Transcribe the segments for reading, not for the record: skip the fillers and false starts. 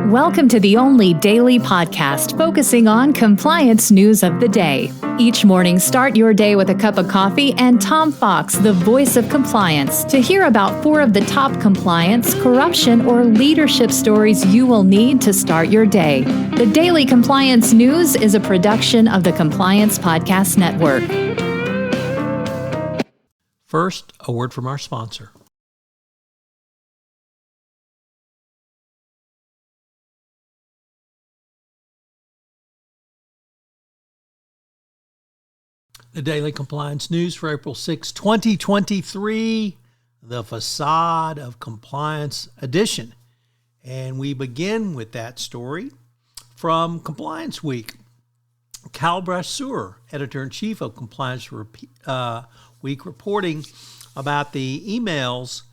Welcome to the only daily podcast focusing on compliance news of the day. Each morning, start your day with a cup of coffee and Tom Fox, the voice of compliance, to hear about 4 of the top compliance, corruption, or leadership stories you will need to start your day. The Daily Compliance News is a production of the Compliance Podcast Network. First, a word from our sponsor. The Daily Compliance News for April 6, 2023, the Façade of Compliance edition. And we begin with that story from Compliance Week. Cal Brasseur, editor-in-chief of Compliance Week, reporting about the emails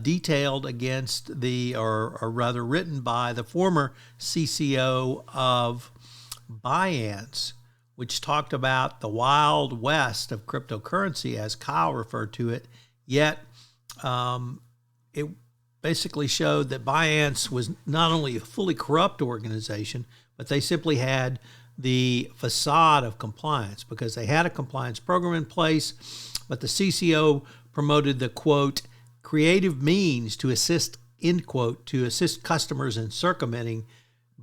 detailed against or rather written by the former CCO of Binance, which talked about the Wild West of cryptocurrency, as Kyle referred to it, yet it basically showed that Binance was not only a fully corrupt organization, but they simply had the facade of compliance because they had a compliance program in place, but the CCO promoted the, quote, creative means to assist, end quote, to assist customers in circumventing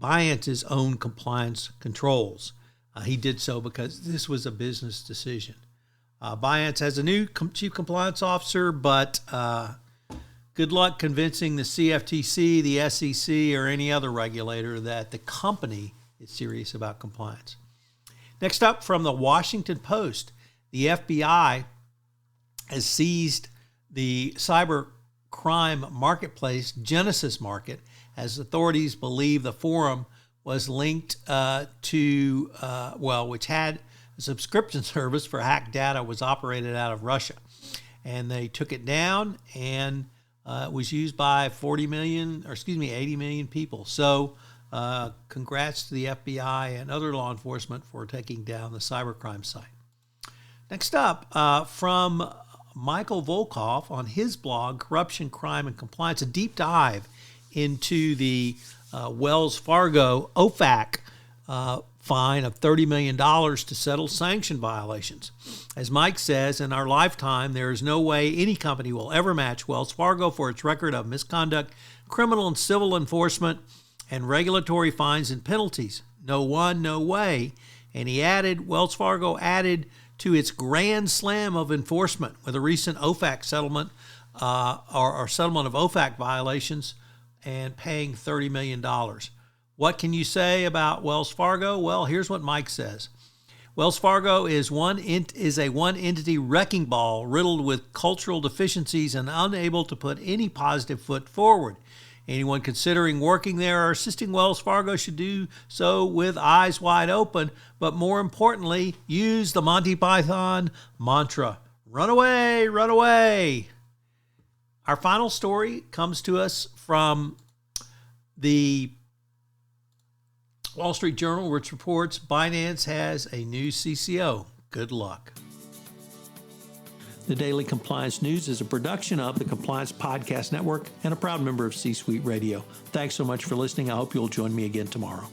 Binance's own compliance controls. He did so because this was a business decision. Binance has a new chief compliance officer, but good luck convincing the CFTC, the SEC, or any other regulator that the company is serious about compliance. Next up, from the Washington Post, the FBI has seized the cyber crime marketplace Genesis Market as authorities believe the forum was linked which had a subscription service for hacked data, was operated out of Russia. And they took it down, and it was used by 80 million people. So congrats to the FBI and other law enforcement for taking down the cybercrime site. Next up, from Michael Volkov on his blog, Corruption, Crime, and Compliance, a deep dive into the Wells Fargo OFAC fine of $30 million to settle sanction violations. As Mike says, in our lifetime, there is no way any company will ever match Wells Fargo for its record of misconduct, criminal and civil enforcement, and regulatory fines and penalties. No one, no way. And he added, Wells Fargo added to its grand slam of enforcement with a recent OFAC settlement or settlement of OFAC violations and paying $30 million. What can you say about Wells Fargo? Well, here's what Mike says. Wells Fargo is a one-entity wrecking ball riddled with cultural deficiencies and unable to put any positive foot forward. Anyone considering working there or assisting Wells Fargo should do so with eyes wide open, but more importantly, use the Monty Python mantra, run away, run away. Our final story comes to us from the Wall Street Journal, which reports Binance has a new CCO. Good luck. The Daily Compliance News is a production of the Compliance Podcast Network and a proud member of C-Suite Radio. Thanks so much for listening. I hope you'll join me again tomorrow.